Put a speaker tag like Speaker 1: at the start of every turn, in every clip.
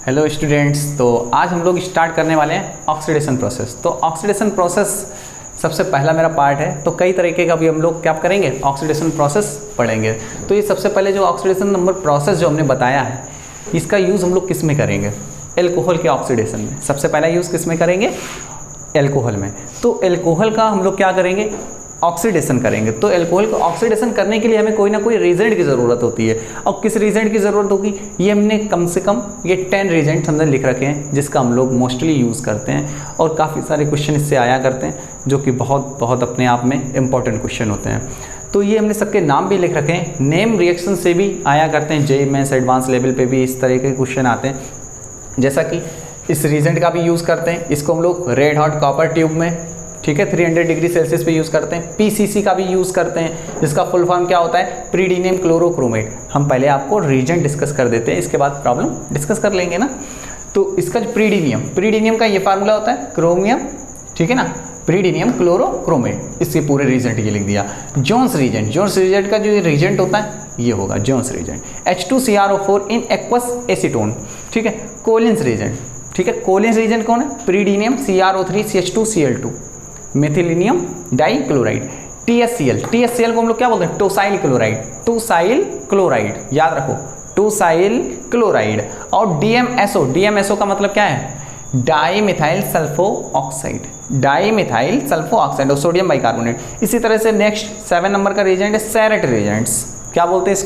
Speaker 1: Hello students, तो आज हम लोग स्टार्ट करने वाले हैं ऑक्सीडेशन प्रोसेस। तो ऑक्सीडेशन प्रोसेस सबसे पहला मेरा पार्ट है। तो कई तरीके का भी हम लोग क्या करेंगे, ऑक्सीडेशन प्रोसेस पढ़ेंगे। तो ये सबसे पहले जो ऑक्सीडेशन नंबर प्रोसेस जो हमने बताया है, इसका यूज़ हम लोग किस में करेंगे, एल्कोहल के ऑक्सीडेशन में। सबसे पहला यूज़ किस में करेंगे, एल्कोहल में। तो एल्कोहल का हम लोग क्या करेंगे, ऑक्सीडेशन करेंगे। तो एल्कोहल को ऑक्सीडेशन करने के लिए हमें कोई ना कोई रीजेंट की ज़रूरत होती है। और किस रीजेंट की ज़रूरत होगी, ये हमने कम से कम ये 10 रीजेंट हमने लिख रखे हैं, जिसका हम लोग मोस्टली यूज़ करते हैं। और काफ़ी सारे क्वेश्चन इससे आया करते हैं, जो कि बहुत अपने आप में इंपॉर्टेंट क्वेश्चन होते हैं। तो ये हमने सबके नाम भी लिख रखे हैं। नेम रिएक्शन से भी आया करते हैं, जेईई मेंस एडवांस लेवल पे भी इस तरह के क्वेश्चन आते हैं। जैसा कि इस रीजेंट का भी यूज़ करते हैं, इसको हम लोग रेड हॉट कॉपर ट्यूब में, ठीक है, 300 डिग्री सेल्सियस पे यूज़ करते हैं। पीसीसी का भी यूज़ करते हैं, जिसका फुल फॉर्म क्या होता है, प्रीडिनियम क्लोरोक्रोमेट। हम पहले आपको रीजेंट डिस्कस कर देते हैं, इसके बाद प्रॉब्लम डिस्कस कर लेंगे ना। तो इसका जो प्रीडिनियम का ये फार्मूला होता है क्रोमियम, ठीक है ना, प्रीडिनियम क्लोरोक्रोमेट। इसके पूरे रीजेंट ये लिख दिया। जोन्स रीजेंट का जो रीजेंट होता है ये होगा Jones reagent. H2CrO4 in aqueous acetone, ठीक है। कोलिन्स रीजेंट, ठीक है। कोलिन्स रीजेंट कौन है, प्रीडिनियम CrO3 CH2Cl2 मेथिलिनियम डाइक्लोराइड। TSCl को हम लोग क्या बोलते हैं, टोसाइल क्लोराइड, याद रखो, टोसाइल क्लोराइड। और DMSO का मतलब क्या है, डाईमिथाइल सल्फो ऑक्साइड और सोडियम बाइकार्बोनेट। इसी तरह से नेक्स्ट 7 नंबर का रीजेंट है सेरेट रीजेंट्स। क्या बोलते हैं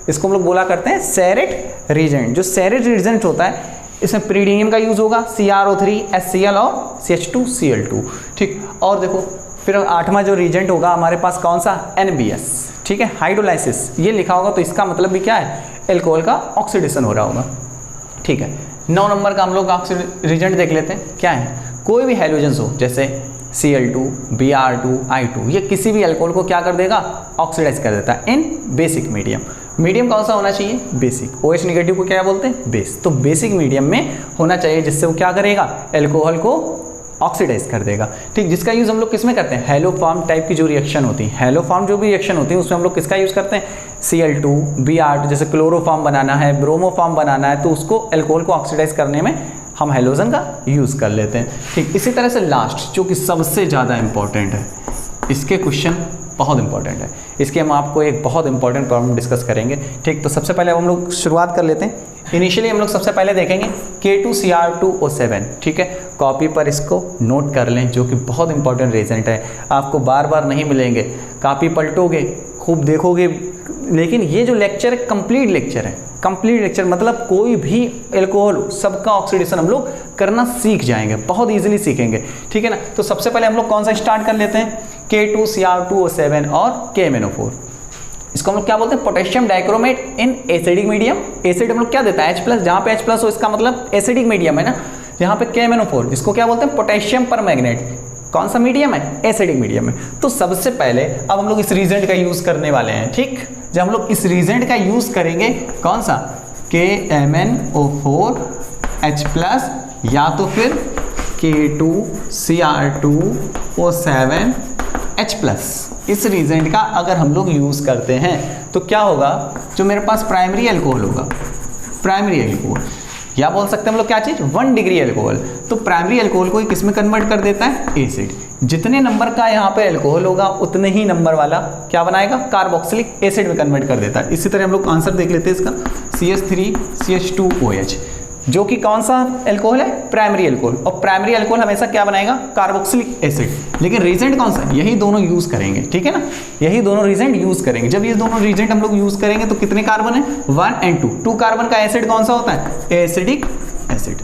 Speaker 1: इसको हम लोग बोला करते हैं सेरेट रीजेंट। जो सेरेट रीजेंट होता है, इसमें प्रीडिनियम का यूज़ होगा, CrO3 HCl और CH2Cl2, ठीक। और देखो फिर 8वां जो रीजेंट होगा हमारे पास कौन सा, NBS, ठीक है, हाइड्रोलाइसिस। ये लिखा होगा तो इसका मतलब भी क्या है, एल्कोहल का ऑक्सीडेशन हो रहा होगा, ठीक है। 9 नंबर का हम लोग रीजेंट देख लेते हैं, क्या है, कोई भी हैलोजेंस हो, जैसे Cl2, Br2, I2, ये किसी भी अल्कोहल को क्या कर देगा, ऑक्सीडाइज कर देता है इन बेसिक मीडियम कौन सा होना चाहिए, बेसिक। OH नेगेटिव को क्या बोलते हैं, बेस। तो बेसिक मीडियम में होना चाहिए, जिससे वो क्या करेगा, एल्कोहल को ऑक्सीडाइज कर देगा, ठीक। जिसका यूज़ हम लोग किस में करते हैं, हेलो फॉर्म टाइप की जो रिएक्शन होती है, हेलो फॉर्म जो भी रिएक्शन होती है, उसमें हम लोग किसका यूज़ करते हैं, Cl2, Br2, जैसे क्लोरोफॉर्म बनाना है, ब्रोमोफॉर्म बनाना है, तो उसको एल्कोहल को ऑक्सीडाइज करने में हम हेलोजन का यूज़ कर लेते हैं, ठीक। इसी तरह से लास्ट जो कि सबसे ज़्यादा इंपॉर्टेंट है, इसके क्वेश्चन बहुत इंपॉर्टेंट है, इसके हम आपको एक बहुत इंपॉर्टेंट प्रॉब्लम डिस्कस करेंगे, ठीक। तो सबसे पहले हम लोग शुरुआत कर लेते हैं। इनिशियली हम लोग सबसे पहले देखेंगे K2Cr2O7, ठीक है। कॉपी पर इसको नोट कर लें, जो कि बहुत इंपॉर्टेंट रीजेंट है, आपको बार बार नहीं मिलेंगे, कापी पलटोगे, खूब देखोगे। लेकिन ये जो लेक्चर है कंप्लीट लेक्चर मतलब कोई भी एल्कोहल सबका ऑक्सीडेशन हम लोग करना सीख जाएंगे, बहुत ईजिली सीखेंगे, ठीक है ना। तो सबसे पहले हम लोग कौन सा स्टार्ट कर लेते हैं, K2Cr2O7 और KMnO4। इसको हम लोग क्या बोलते हैं, potassium dichromate in acidic medium. Acid हम लोग क्या देता है, H+, जहाँ पे H+ हो इसका मतलब एसिडिक मीडियम है ना। यहाँ पे KMnO4, इसको क्या बोलते हैं, पोटेशियम परमैंगनेट। कौन सा मीडियम है, एसिडिक मीडियम है। तो सबसे पहले अब हम लोग इस रीजेंट का यूज़ करने वाले हैं, ठीक। जब हम लोग इस रीजेंट का यूज़ करेंगे, कौन सा, KMnO4 H+, या तो फिर K2Cr2O7 H+, इस रीजेंट का अगर हम लोग यूज़ करते हैं तो क्या होगा, जो मेरे पास प्राइमरी एल्कोहल होगा, या बोल सकते हैं हम लोग क्या चीज़, 1 डिग्री एल्कोहल। तो प्राइमरी एल्कोहल को किस में कन्वर्ट कर देता है, एसिड। जितने नंबर का यहाँ पे एल्कोहल होगा उतने ही नंबर वाला क्या बनाएगा, कार्बोक्सिलिक एसिड में कन्वर्ट कर देता है। इसी तरह हम लोग आंसर देख लेते हैं इसका, CH3CH2OH, जो कि कौन सा एल्कोहल है, प्राइमरी एल्कोहल। और प्राइमरी एल्कोहल हमेशा क्या बनाएगा, कार्बोक्सिलिक एसिड। लेकिन रीजेंट कौन सा, यही दोनों यूज़ करेंगे, ठीक है ना, यही दोनों रीजेंट यूज़ करेंगे। जब ये दोनों रीजेंट हम लोग यूज़ करेंगे तो कितने कार्बन है, 1 और 2 कार्बन का एसिड कौन सा होता है, एसिडिक एसिड।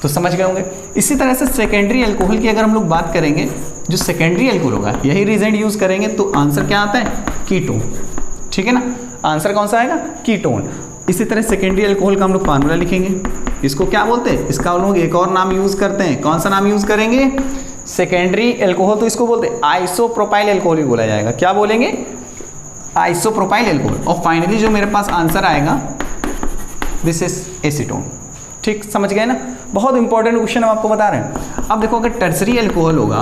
Speaker 1: तो समझ गए होंगे। इसी तरह से सेकेंडरी एल्कोहल की अगर हम लोग बात करेंगे, जो सेकेंडरी एल्कोहल होगा यही रीजेंट यूज़ करेंगे, तो आंसर क्या आता है, कीटोन, ठीक है ना। आंसर कौन सा आएगा, कीटोन। इसी तरह सेकेंडरी एल्कोहल का हम लोग फार्मूला लिखेंगे, इसको क्या बोलते हैं, इसका हम लोग एक और नाम यूज़ करते हैं। कौन सा नाम यूज़ करेंगे, सेकेंडरी एल्कोहल, तो इसको बोलते हैं आइसोप्रोपाइल एल्कोहल भी बोला जाएगा। क्या बोलेंगे, आइसोप्रोपाइल एल्कोहल। और फाइनली जो मेरे पास आंसर आएगा, दिस इज एसीटोन, ठीक। समझ गए ना, बहुत इंपॉर्टेंट क्वेश्चन हम आपको बता रहे हैं। अब देखो, अगर टर्सरी एल्कोहल होगा,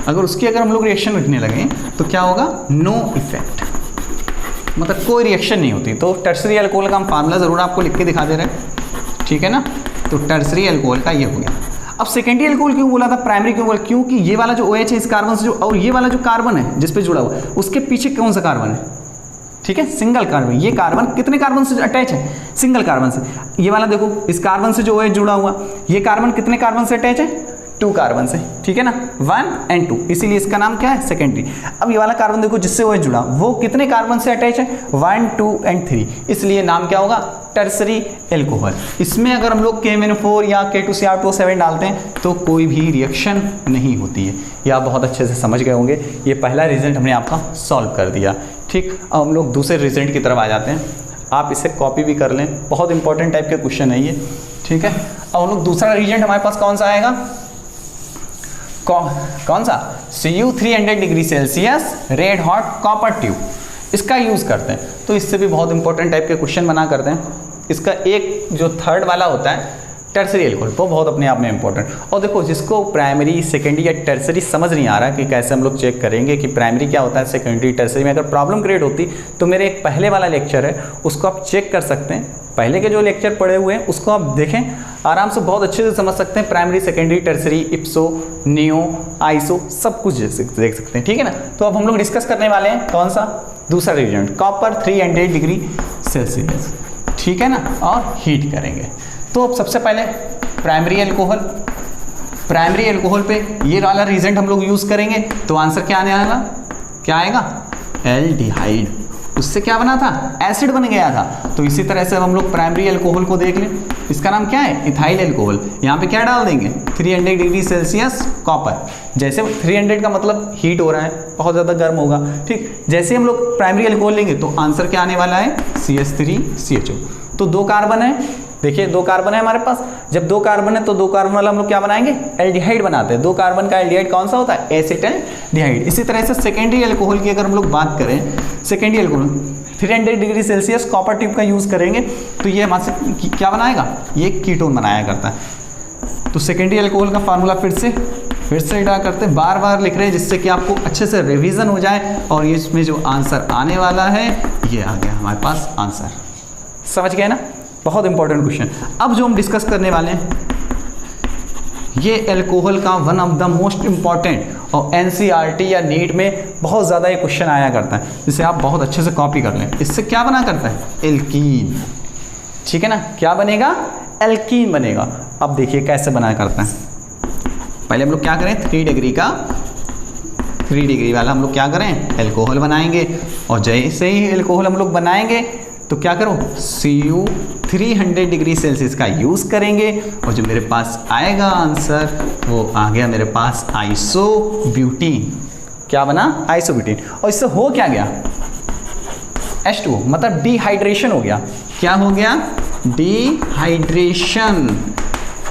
Speaker 1: अगर उसकी अगर हम लोग रिएक्शन लिखने लगे तो क्या होगा, नो इफेक्ट, मतलब कोई रिएक्शन नहीं होती। तो टर्सरी अल्कोहल का हम फार्मूला ज़रूर आपको लिख के दिखा दे रहे हैं, ठीक है ना। तो टर्सरी अल्कोहल का ये हो गया। अब सेकेंडरी अल्कोहल क्यों बोला था, प्राइमरी क्यों बोला, क्योंकि ये वाला जो OH है इस कार्बन से जो, और ये वाला जो कार्बन है जिस पे जुड़ा हुआ है उसके पीछे कौन सा कार्बन है, ठीक है, सिंगल कार्बन। ये कार्बन कितने कार्बन से अटैच है, सिंगल कार्बन से। ये वाला देखो इस कार्बन से जो OH जुड़ा हुआ, ये कार्बन कितने कार्बन से अटैच है, 2 कार्बन से, ठीक है ना, 1 और 2, इसीलिए इसका नाम क्या है, सेकेंडरी। अब ये वाला कार्बन देखो जिससे OH जुड़ा वो कितने कार्बन से अटैच है, 1, 2 और 3, इसलिए नाम क्या होगा, टर्सरी एल्कोहल। इसमें अगर हम लोग KMnO4 या K2CR2O7 डालते हैं तो कोई भी रिएक्शन नहीं होती है। ये आप बहुत अच्छे से समझ गए होंगे। ये पहला रिजल्ट हमने आपका सॉल्व कर दिया, ठीक। अब हम लोग दूसरे रिजल्ट की तरफ आ जाते हैं। आप इसे कॉपी भी कर लें, बहुत इंपॉर्टेंट टाइप के क्वेश्चन है ये, ठीक है। अब हम लोग दूसरा रिजल्ट हमारे पास कौन सा आएगा, कौन सा, Cu 300 degree Celsius red hot copper tube, इसका यूज़ करते हैं। तो इससे भी बहुत इंपॉर्टेंट टाइप के क्वेश्चन बना करते हैं। इसका एक जो थर्ड वाला होता है टर्सरी एल्कोहल, वो बहुत अपने आप में इंपॉर्टेंट। और देखो जिसको प्राइमरी सेकेंडरी या टर्सरी समझ नहीं आ रहा कि कैसे हम लोग चेक करेंगे कि प्राइमरी क्या होता है, सेकेंडरी टर्सरी में अगर प्रॉब्लम क्रिएट होती तो मेरे एक पहले वाला लेक्चर है उसको आप चेक कर सकते हैं। पहले के जो लेक्चर पढ़े हुए हैं उसको आप देखें, आराम से बहुत अच्छे से समझ सकते हैं। Primary secondary tertiary, इप्सो, neo, iso सब कुछ देख सकते हैं, ठीक है ना। तो अब हम लोग डिस्कस करने वाले हैं कौन सा, दूसरा रिएजेंट कॉपर 300 डिग्री सेल्सियस, ठीक है ना, और हीट करेंगे। तो अब सबसे पहले प्राइमरी एल्कोहल पे ये वाला रिएजेंट हम लोग यूज़ करेंगे तो आंसर क्या आने वाला, क्या आएगा, एल्डिहाइड। उससे क्या बना था, एसिड बन गया था। तो इसी तरह से हम लोग प्राइमरी एल्कोहल को देख लें, इसका नाम क्या है, इथाइल एल्कोहल। यहाँ पे क्या डाल देंगे, 300 डिग्री सेल्सियस कॉपर। जैसे 300 का मतलब हीट हो रहा है, बहुत ज़्यादा गर्म होगा, ठीक। जैसे हम लोग प्राइमरी एल्कोहल लेंगे तो आंसर क्या आने वाला है, CH3CHO। तो 2 कार्बन है, देखिए 2 कार्बन है हमारे पास। जब 2 कार्बन है तो 2 कार्बन वाला हम लोग क्या बनाएंगे, एल्डिहाइड बनाते हैं। 2 कार्बन का एल्डिहाइड कौन सा होता है, एसिटल्डिहाइड। इसी तरह से सेकेंडरी एल्कोहल की अगर हम लोग बात करें, secondary alcohol 300 degree Celsius copper tube का यूज़ करेंगे तो ये हमारे से क्या बनाएगा, ये कीटोन बनाया करता है। तो सेकेंडरी एल्कोहल का फार्मूला फिर से ड्रा करते हैं, बार बार लिख रहे हैं जिससे कि आपको अच्छे से रिवीजन हो जाए। और इसमें जो आंसर आने वाला है ये आ गया हमारे पास आंसर, समझ गए ना, बहुत इंपॉर्टेंट क्वेश्चन। अब जो हम डिस्कस करने वाले हैं ये एल्कोहल का one of the most important और NCERT या नीट में बहुत ज़्यादा ये क्वेश्चन आया करता है, जिसे आप बहुत अच्छे से कॉपी कर लें। इससे क्या बना करता है, एल्कीन, ठीक है ना, क्या बनेगा, एल्कीन बनेगा। अब देखिए कैसे बनाया करता है। पहले हम लोग क्या करें, 3 डिग्री वाला हम लोग क्या करें, एल्कोहल बनाएंगे। और जैसे ही एल्कोहल हम लोग बनाएंगे तो क्या करो, Cu 300 डिग्री सेल्सियस का यूज़ करेंगे। और जो मेरे पास आएगा आंसर वो आ गया मेरे पास आइसोब्यूटीन। क्या बना, आइसोब्यूटीन। और इससे हो क्या गया, H2O, मतलब डिहाइड्रेशन हो गया। क्या हो गया, डिहाइड्रेशन।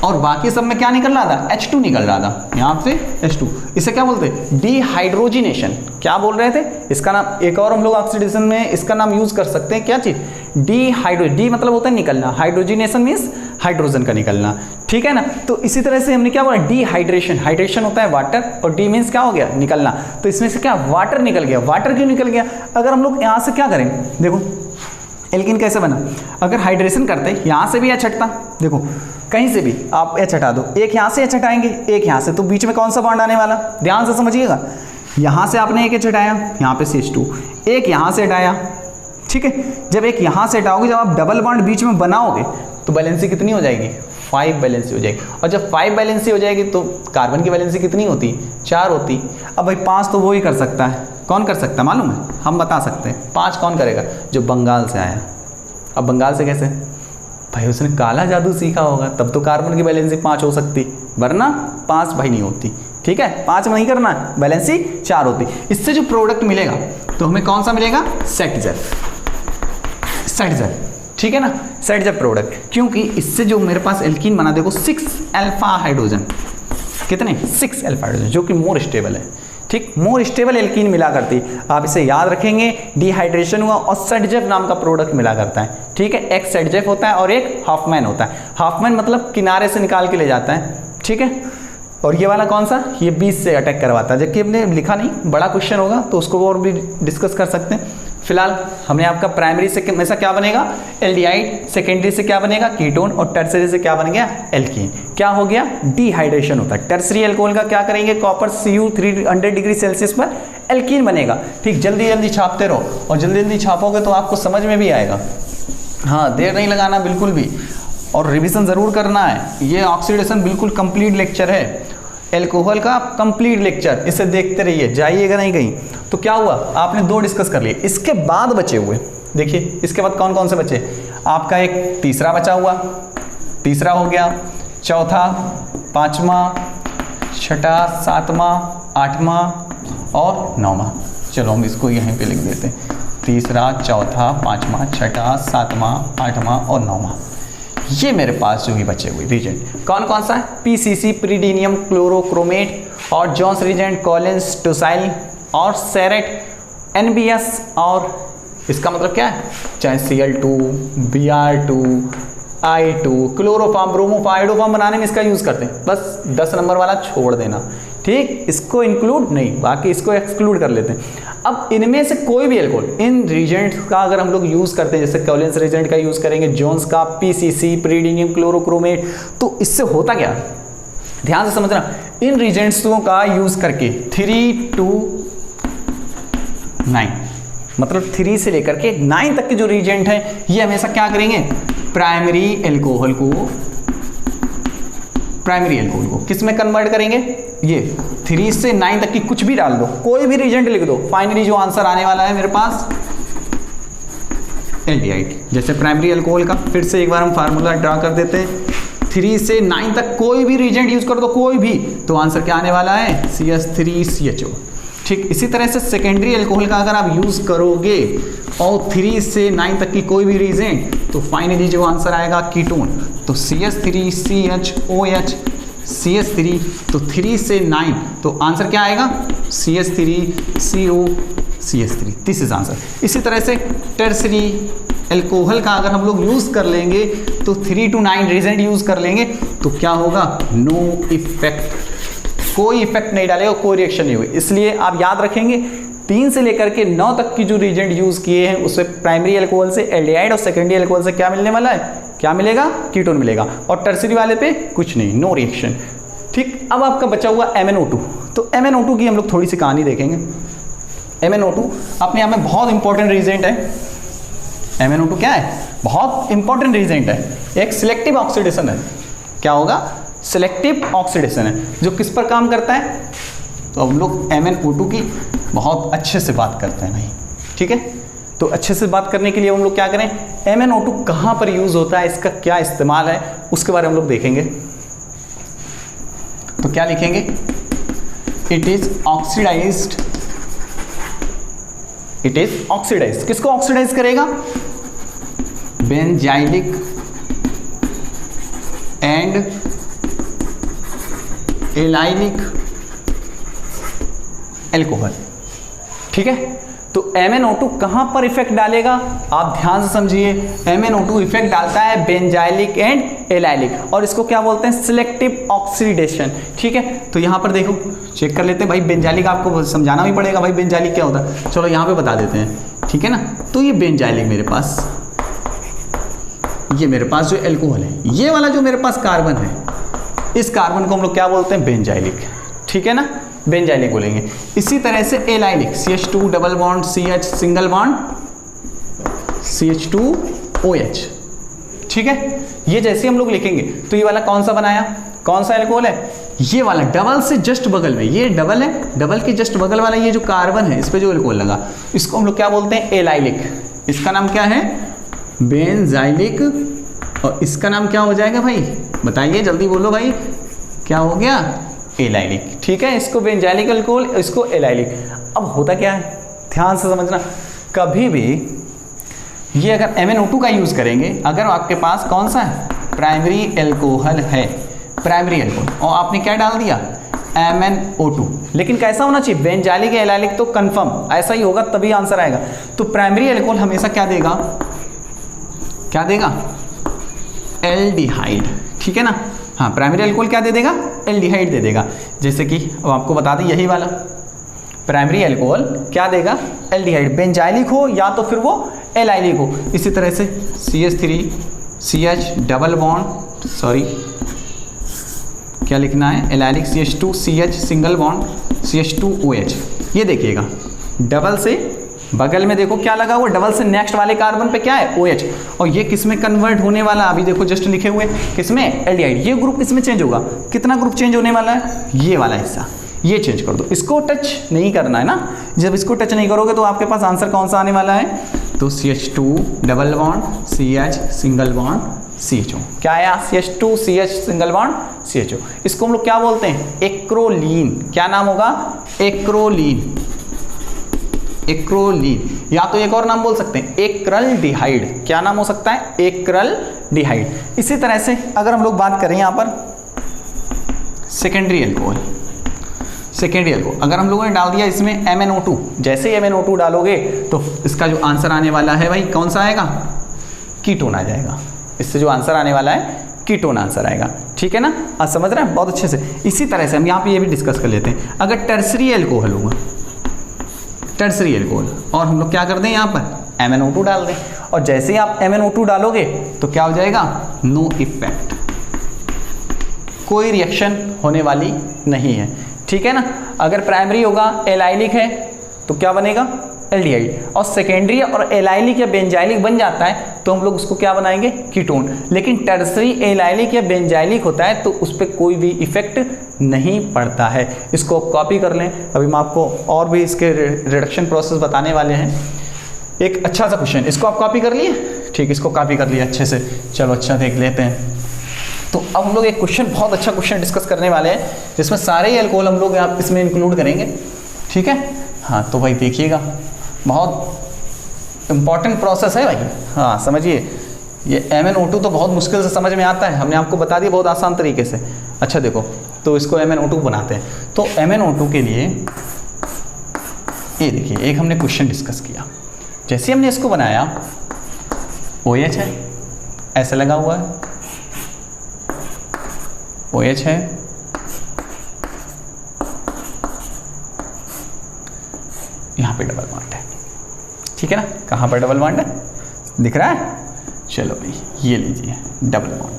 Speaker 1: और बाकी सब में क्या निकल रहा था, H2 निकल रहा था, यहाँ से H2। इसे क्या बोलते हैं, डिहाइड्रोजिनेशन। क्या बोल रहे थे, इसका नाम एक और हम लोग ऑक्सीडेशन में इसका नाम यूज कर सकते हैं, क्या चीज, डी मतलब होता है निकलना, हाइड्रोजिनेशन मीन्स हाइड्रोजन का निकलना, ठीक है ना। तो इसी तरह से हमने क्या बोला, डिहाइड्रेशन, हाइड्रेशन होता है वाटर और डी मीन्स क्या हो गया, निकलना। तो इसमें से क्या वाटर निकल गया। वाटर क्यों निकल गया, अगर हम लोग यहाँ से क्या करें, देखो एल्कीन कैसे बना, अगर हाइड्रेशन करते यहाँ से भी H हटता, देखो कहीं से भी आप H हटा दो, एक यहाँ से H हटाएंगे, एक यहाँ से, तो बीच में कौन सा बॉन्ड आने वाला, ध्यान से समझिएगा। यहाँ से आपने एक H हटाया, यहाँ पे CH2, एक यहाँ से हटाया, ठीक है। जब एक यहाँ से हटाओगे, जब आप डबल बॉन्ड बीच में बनाओगे तो वैलेंसी कितनी हो जाएगी, 5 वैलेंसी हो जाएगी। और जब 5 वैलेंसी हो जाएगी तो कार्बन की वैलेंसी कितनी होती, 4 होती। अब भाई 5 तो वो ही कर सकता है, कौन कर सकता है मालूम है, हम बता सकते हैं। 5 कौन करेगा, जो बंगाल से आया। अब बंगाल से कैसे, भाई उसने काला जादू सीखा होगा, तब तो कार्बन की वैलेंसी 5 हो सकती, वरना 5 भाई नहीं होती, ठीक है। 5 में नहीं करना, वैलेंसी 4 होती। इससे जो प्रोडक्ट मिलेगा तो हमें कौन सा मिलेगा, सेटजेफ, ठीक है ना, सेटजेफ प्रोडक्ट। क्योंकि इससे जो मेरे पास एल्कीन बना, देखो 6 अल्फा हाइड्रोजन, कितने, 6 अल्फा हाइड्रोजन, जो कि मोर स्टेबल है, ठीक, मोर स्टेबल एल्कीन मिला करती। आप इसे याद रखेंगे, डिहाइड्रेशन हुआ और सेटजेफ नाम का प्रोडक्ट मिला करता है, ठीक है। एक सेटजेफ होता है और एक हॉफमैन होता है। हॉफमैन मतलब किनारे से निकाल के ले जाता है, ठीक है। और ये वाला कौन सा, ये बीच से अटैक करवाता है, जबकि हमने लिखा नहीं, बड़ा क्वेश्चन होगा तो उसको और भी डिस्कस कर सकते हैं। फिलहाल हमने आपका प्राइमरी से हमेशा क्या बनेगा एल्डिहाइड, सेकेंडरी से क्या बनेगा कीटोन और टर्सरी से क्या बन गया एल्कीन। क्या हो गया डिहाइड्रेशन होता है। टर्सरी अल्कोहल का क्या करेंगे कॉपर Cu 300 डिग्री सेल्सियस पर एल्कीन बनेगा। ठीक, जल्दी जल्दी छापते रहो और जल्दी जल्दी छापोगे तो आपको समझ में भी आएगा। हाँ, देर नहीं लगाना बिल्कुल भी, और रिवीजन ज़रूर करना है। ये ऑक्सीडेशन बिल्कुल कंप्लीट लेक्चर है, एल्कोहल का कंप्लीट लेक्चर, इसे देखते रहिए, जाइएगा नहीं कहीं। तो क्या हुआ, आपने 2 डिस्कस कर लिए। इसके बाद बचे हुए देखिए, इसके बाद कौन कौन से बचे, आपका एक तीसरा बचा हुआ, तीसरा हो गया, चौथा, पाँचवा, छठा, सातवां, आठवां और नौवां। चलो हम इसको यहीं पे लिख देते हैं, तीसरा, चौथा, पाँचवा, छठा, सातवां, आठवां और नौवां। ये मेरे पास जो भी बचे हुए रीजेंट कौन कौन सा है, PCC प्रीडीनियम क्लोरोक्रोमेट और जॉन्स रीजेंट कॉलिन्स टोसाइल और सेरेट, NBS और इसका मतलब क्या है, चाहे Cl2, Br2, I2, chloroform, bromoform, iodoform बनाने में इसका यूज़ करते हैं। बस 10 नंबर वाला छोड़ देना, ठीक, इसको इंक्लूड नहीं, बाकी इसको एक्सक्लूड कर लेते हैं। अब इनमें से कोई भी एल्कोहल, इन रीजेंट का अगर हम लोग यूज़ करते हैं, जैसे कॉलिन्स रीजेंट का यूज़ करेंगे, जोन्स का, PCC प्रीडीनियम क्लोरोक्रोमेट, तो इससे होता क्या, ध्यान से समझना, इन रीजेंट्सों का यूज़ करके 3 to 9 मतलब 3 से लेकर के 9 तक के जो रीजेंट हैं, ये हमेशा क्या करेंगे, प्राइमरी एल्कोहल को किस में कन्वर्ट करेंगे, ये 3 से 9 तक की कुछ भी डाल दो, कोई भी रीजेंट लिख दो, फाइनली जो आंसर आने वाला है मेरे पास एल्डिहाइड। जैसे प्राइमरी अल्कोहल का फिर से एक बार हम फार्मूला ड्रा कर देते हैं, 3 से 9 तक कोई भी रीजेंट यूज कर दो, कोई भी, तो आंसर क्या आने वाला है CH3CHO। ठीक, इसी तरह से सेकेंडरी अल्कोहल का अगर आप यूज करोगे और 3 से 9 तक की कोई भी रीजेंट, तो फाइनली जो आंसर आएगा कीटोन, तो CH3CHOH CH3, तो 3 से 9, तो आंसर क्या आएगा CH3CO CH3, this is answer. इसी तरह से टर्सरी एल्कोहल का अगर हम लोग यूज कर लेंगे तो 3 to 9 रीजेंट यूज कर लेंगे, तो क्या होगा, नो इफेक्ट, कोई इफेक्ट नहीं डालेगा, कोई रिएक्शन नहीं हुई। इसलिए आप याद रखेंगे 3 से लेकर के 9 तक की जो रीजेंट यूज किए हैं उससे प्राइमरी अल्कोहल से एल्डिहाइड और सेकेंडरी अल्कोहल से क्या मिलने वाला है, क्या मिलेगा, कीटोन मिलेगा, और टर्सरी वाले पे कुछ नहीं, नो रिएक्शन। ठीक, अब आपका बचा हुआ MnO2, तो MnO2 की हम लोग थोड़ी सी कहानी देखेंगे। MnO2 अपने आप में बहुत इंपॉर्टेंट रीजेंट है। MnO2 क्या है, बहुत इंपॉर्टेंट रीजेंट है, एक सिलेक्टिव ऑक्सीडेशन है। क्या होगा, सिलेक्टिव ऑक्सीडेशन है, जो किस पर काम करता है, तो हम लोग MnO2 की बहुत अच्छे से बात करते हैं भाई, ठीक है। तो अच्छे से बात करने के लिए हम लोग क्या करें, MnO2 कहाँ पर यूज होता है, इसका क्या इस्तेमाल है, उसके बारे में हम लोग देखेंगे। तो क्या लिखेंगे, it is oxidized, it is oxidized, किसको ऑक्सीडाइज करेगा, बेंजाइलिक एंड एलाइलिक एल्कोहल, ठीक है। तो MnO2 कहां पर इफेक्ट डालेगा, आप ध्यान से समझिए, MnO2 इफेक्ट डालता है बेंजाइलिक एंड एलाइलिक, और इसको क्या बोलते हैं, सिलेक्टिव ऑक्सीडेशन, ठीक है। तो यहां पर देखो, चेक कर लेते हैं भाई, बेंजाइलिक आपको समझाना भी पड़ेगा भाई, बेंजाइलिक क्या होता है, चलो यहां पे बता देते हैं, ठीक है ना। तो ये बेंजाइलिक मेरे पास, ये मेरे पास जो एल्कोहल है, ये वाला जो मेरे पास कार्बन है, इस कार्बन को हम लोग क्या बोलते हैं, बेंजाइलिक, ठीक है ना, बेंजाइलिक बोलेंगे। इसी तरह से allylic, CH2 double bond CH single bond CH2OH, ठीक है। ये जैसे हम लोग लिखेंगे तो ये वाला कौन सा बनाया, कौन सा एल्कोहल है, ये वाला डबल से जस्ट बगल में, ये डबल है, डबल के जस्ट बगल वाला ये जो कार्बन है, इस पे जो एल्कोहल लगा, इसको हम लोग क्या बोलते हैं, एलाइलिक। इसका नाम क्या है, बेंजाइलिक, और इसका नाम क्या हो जाएगा भाई, बताइए जल्दी बोलो भाई, क्या हो गया, एलाइलिक, ठीक है। इसको बेंजाइलिक अल्कोहल, इसको एलाइलिक। अब होता क्या है, ध्यान से समझना, कभी भी ये अगर MnO2 का यूज करेंगे, अगर आपके पास कौन सा है, प्राइमरी एल्कोहल है, प्राइमरी एल्कोहल, और आपने क्या डाल दिया, MnO2, लेकिन कैसा होना चाहिए, बेंजाइलिक या एलाइलिक, तो कंफर्म ऐसा ही होगा तभी आंसर आएगा। तो प्राइमरी एल्कोहल हमेशा क्या देगा, क्या देगा, एल्डिहाइड, ठीक है ना। हाँ, प्राइमरी अल्कोहल क्या दे देगा, एल्डिहाइड दे देगा। जैसे कि अब आपको बता दें, यही वाला प्राइमरी अल्कोहल क्या देगा, एल्डिहाइड, बेंजाइलिक हो या तो फिर वो एलाइलिक हो। इसी तरह से CH3CH डबल बॉन्ड, सॉरी क्या लिखना है, allylic CH2CH single bond CH2OH। ये देखिएगा डबल से बगल में देखो क्या लगा हुआ, डबल से नेक्स्ट वाले कार्बन पे क्या है, OH, और ये किस में कन्वर्ट होने वाला, अभी देखो जस्ट लिखे हुए किसमें, एल्डिहाइड। ये ग्रुप किसमें चेंज होगा, कितना ग्रुप चेंज होने वाला है, ये वाला हिस्सा, ये चेंज कर दो, इसको टच नहीं करना है ना। जब इसको टच नहीं करोगे तो आपके पास आंसर कौन सा आने वाला है, तो CH2 double bond CH single bond CHO। क्या आया, CH2CH सिंगल बॉन्ड CHO। इसको हम लोग क्या बोलते हैं, एक्रोलीन। क्या नाम होगा, एक्रोलीन, एक्रोलीन, या तो एक और नाम बोल सकते हैं एक्रल्डिहाइड। क्या नाम हो सकता है, एक्रल्डिहाइड। इसी तरह से अगर हम लोग बात करें यहाँ पर सेकेंडरी अल्कोहल, सेकेंडरी अल्कोहल अगर हम लोगों ने डाल दिया इसमें MnO2, जैसे ही MnO2 डालोगे तो इसका जो आंसर आने वाला है भाई कौन सा आएगा, कीटोन आ जाएगा। इससे जो आंसर आने वाला है कीटोन आंसर आएगा, ठीक है ना। आज समझ रहे हैं बहुत अच्छे से। इसी तरह से हम यहाँ पे ये भी डिस्कस कर लेते हैं, अगर टर्सरी अल्कोहल होगा, टर्सरी अल्कोहल, और हम लोग क्या कर दें यहाँ पर MnO2 डाल दें, और जैसे ही आप MnO2 डालोगे तो क्या हो जाएगा, नो इफेक्ट, कोई रिएक्शन होने वाली नहीं है, ठीक है ना। अगर प्राइमरी होगा एलाइलिक है तो क्या बनेगा, एल्डिहाइड, और सेकेंडरी और एलाइलिक या बेंजाइलिक बन जाता है तो हम लोग उसको क्या बनाएंगे, कीटोन। लेकिन टर्सरी एलाइलिक या बेंजाइलिक होता है तो उस पर कोई भी इफेक्ट नहीं पड़ता है। इसको कॉपी कर लें, अभी मैं आपको और भी इसके रिडक्शन प्रोसेस बताने वाले हैं। एक अच्छा सा क्वेश्चन, इसको आप कॉपी कर लिए, ठीक, इसको कॉपी कर लिया अच्छे से, चलो अच्छा देख लेते हैं। तो अब हम लोग एक क्वेश्चन, बहुत अच्छा क्वेश्चन डिस्कस करने वाले हैं जिसमें सारे ही अल्कोहल हम लोग आप इसमें इंक्लूड करेंगे, ठीक है। हाँ तो भाई देखिएगा, बहुत इंपॉर्टेंट प्रोसेस है भाई। हाँ समझिए, ये MnO2 तो बहुत मुश्किल से समझ में आता है, हमने आपको बता दिया बहुत आसान तरीके से। अच्छा देखो, तो इसको MnO2 बनाते हैं, तो MnO2 के लिए ये देखिए एक हमने क्वेश्चन डिस्कस किया, जैसे हमने इसको बनाया OH है, ऐसे लगा हुआ है, OH है, यहाँ पे डबल बॉन्ड है, ठीक है ना। कहाँ पर डबल बॉन्ड है, दिख रहा है, चलो भाई ये लीजिए डबल बॉन्ड,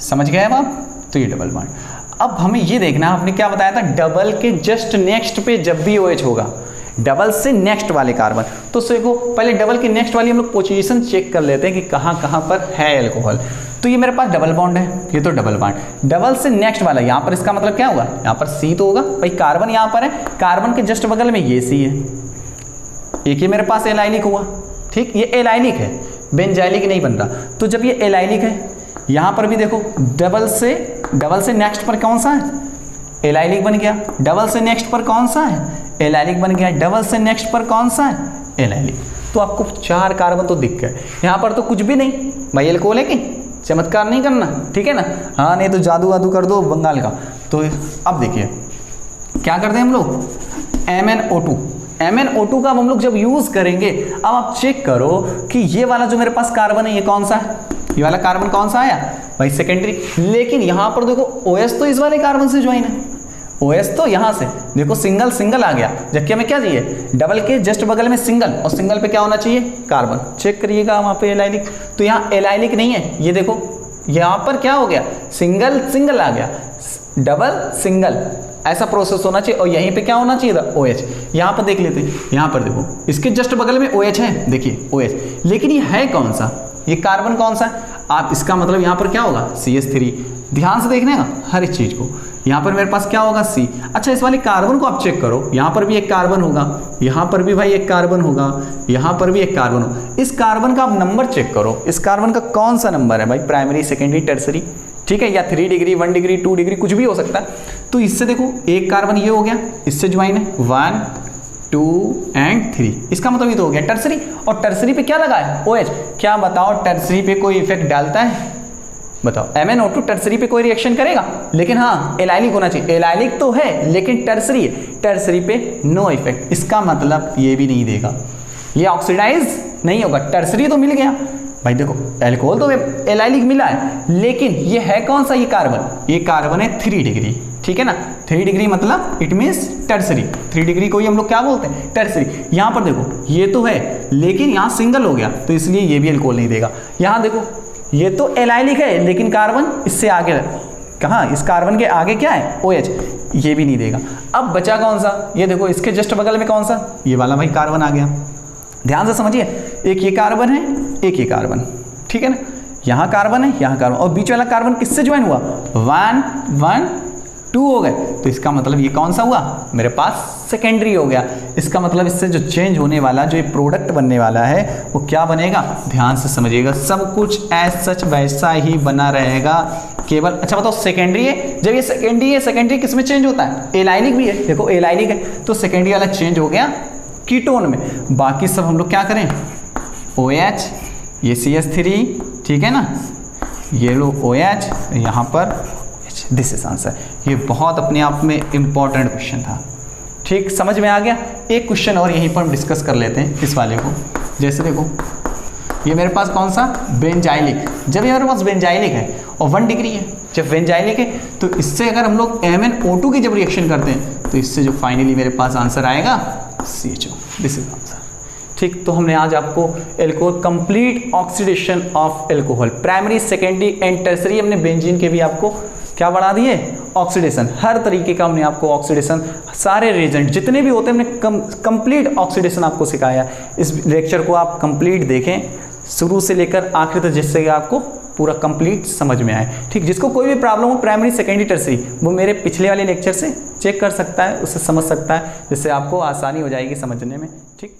Speaker 1: समझ गए अब आप, तो ये डबल बॉन्ड। अब हमें ये देखना, आपने क्या बताया था, डबल के जस्ट नेक्स्ट पे जब भी OH होगा, डबल से नेक्स्ट वाले कार्बन, तो देखो पहले डबल के नेक्स्ट वाली हम लोग पोजीशन चेक कर लेते हैं कि कहाँ कहाँ पर है अल्कोहल। तो ये मेरे पास डबल बॉन्ड है, ये तो डबल बॉन्ड, डबल से नेक्स्ट वाला यहाँ पर, इसका मतलब क्या होगा, यहाँ पर C तो होगा भाई, कार्बन यहाँ पर है, कार्बन के जस्ट बगल में ये C है, एक ये मेरे पास एलाइलिक हुआ, ठीक, ये एलाइलिक है, बेंजाइलिक नहीं बन रहा। तो जब ये एलाइलिक है, यहाँ पर भी देखो डबल से नेक्स्ट पर कौन सा है, एलाइलिक बन गया, डबल से नेक्स्ट पर कौन सा है, एलाइलिक बन गया, डबल से नेक्स्ट पर कौन सा है, एलाइलिक। तो आपको 4 कार्बन तो दिख गए, यहाँ पर तो कुछ भी नहीं भाई, अल्कोहल है कि चमत्कार नहीं करना, ठीक है ना। हाँ नहीं तो जादू वादू कर दो बंगाल का। तो अब देखिए क्या करते हैं हम लोग, MnO2 का हम लोग जब यूज़ करेंगे, अब आप चेक करो कि ये वाला जो मेरे पास कार्बन है ये कौन सा है, ये वाला कार्बन कौन सा आया भाई, सेकेंडरी। लेकिन यहाँ पर देखो OH तो इस वाले कार्बन से ज्वाइन है, OH तो यहाँ से देखो सिंगल सिंगल आ गया, जबकि हमें क्या चाहिए, डबल के जस्ट बगल में सिंगल, और सिंगल पे क्या होना चाहिए, कार्बन। चेक करिएगा वहाँ पे एलाइलिक, तो यहाँ एलाइलिक नहीं है, ये देखो यहाँ पर क्या हो गया, सिंगल सिंगल आ गया, डबल सिंगल, ऐसा प्रोसेस होना चाहिए। और यहीं पे क्या होना चाहिए था, OH। यहाँ पर देख लेते हैं, यहाँ पर देखो इसके जस्ट बगल में OH है, देखिए OH, लेकिन ये है कौन सा, ये कार्बन कौन सा है, आप इसका मतलब यहाँ पर क्या होगा, CH3। ध्यान से देखने का हर एक चीज़ को, यहाँ पर मेरे पास क्या होगा, C। अच्छा इस वाले कार्बन को आप चेक करो, यहाँ पर भी एक कार्बन होगा, यहाँ पर भी भाई एक कार्बन होगा, यहाँ पर भी एक कार्बन होगा। इस कार्बन का आप नंबर चेक करो, इस कार्बन का कौन सा नंबर है भाई, प्राइमरी सेकेंडरी टर्सरी, ठीक है, या 3 डिग्री 1 डिग्री 2 डिग्री कुछ भी हो सकता है। तो इससे देखो एक कार्बन ये हो गया, इससे ज्वाइन है 1 2 एंड 3, इसका मतलब ये तो हो गया टर्सरी। और टर्सरी पे क्या लगा है, OH। क्या बताओ टर्सरी पे कोई इफेक्ट डालता है, बताओ। MnO2 टर्सरी पे कोई रिएक्शन करेगा, लेकिन हाँ एलाइलिक होना चाहिए, एलाइलिक तो है लेकिन टर्सरी है, टर्सरी पे नो इफेक्ट, इसका मतलब ये भी नहीं देगा, ये ऑक्सीडाइज नहीं होगा, टर्सरी तो मिल गया भाई। देखो एल्कोहल तो एलाइलिक मिला है, लेकिन ये है कौन सा, ये कार्बन है 3 डिग्री, ठीक ठीक है ना। 3 डिग्री मतलब इट मीन्स टर्सरी, 3 डिग्री को ही हम लोग क्या बोलते हैं, टर्सरी। यहाँ पर देखो ये तो है लेकिन यहाँ सिंगल हो गया तो इसलिए ये भी अल्कोहल नहीं देगा। यहाँ देखो ये तो एलाइलिक है लेकिन कार्बन इससे आगे, कहाँ, इस कार्बन के आगे क्या है, OH, ये भी नहीं देगा। अब बचा कौन सा, ये देखो इसके जस्ट बगल में कौन सा, ये वाला भाई कार्बन आ गया। ध्यान से समझिए, एक ये कार्बन है, एक ये कार्बन, ठीक है ना, यहाँ कार्बन है, यहाँ कार्बन, और बीच वाला कार्बन किससे ज्वाइन हुआ, 1 1 2 हो गए, तो इसका मतलब ये कौन सा हुआ, मेरे पास सेकेंडरी हो गया। इसका मतलब इससे जो चेंज होने वाला, जो ये प्रोडक्ट बनने वाला है वो क्या बनेगा, ध्यान से समझिएगा, सब कुछ एज सच वैसा ही बना रहेगा, केवल, अच्छा बताओ सेकेंडरी है, जब ये सेकेंडरी है, सेकेंडरी किस में चेंज होता है, एलाइनिक भी है, देखो एलाइनिक है तो सेकेंडरी वाला चेंज हो गया कीटोन में। बाकी सब हम लोग क्या करें, OH, ये CH3, ठीक है ना, ये लो OH, यहाँ पर दिस इज आंसर। ये बहुत अपने आप में इंपॉर्टेंट क्वेश्चन था, ठीक, समझ में आ गया। एक क्वेश्चन और यहीं पर हम डिस्कस कर लेते हैं इस वाले को। जैसे देखो ये मेरे पास कौन सा, बेंजाइलिक, जब ये मेरे पास बेंजाइलिक है और 1 डिग्री है, जब बेंजाइलिक है तो इससे अगर हम लोग MnO2 की जब रिएक्शन करते हैं तो इससे जो फाइनली मेरे पास आंसर आएगा CHO, दिस इज आंसर। ठीक, तो हमने आज आपको alcohol complete oxidation of alcohol, primary, secondary and tertiary, हमने बेंजीन के भी आपको क्या बढ़ा दिए, ऑक्सीडेशन, हर तरीके का हमने आपको ऑक्सीडेशन, सारे रिएजेंट जितने भी होते हैं हमने कंप्लीट ऑक्सीडेशन आपको सिखाया। इस लेक्चर को आप कंप्लीट देखें शुरू से लेकर आखिर तक, जिससे आपको पूरा कंप्लीट समझ में आए। ठीक, जिसको कोई भी प्रॉब्लम हो प्राइमरी, सेकेंडरी, टर्सरी, वो मेरे पिछले वाले लेक्चर से चेक कर सकता है, उससे समझ सकता है, जिससे आपको आसानी हो जाएगी समझने में। ठीक।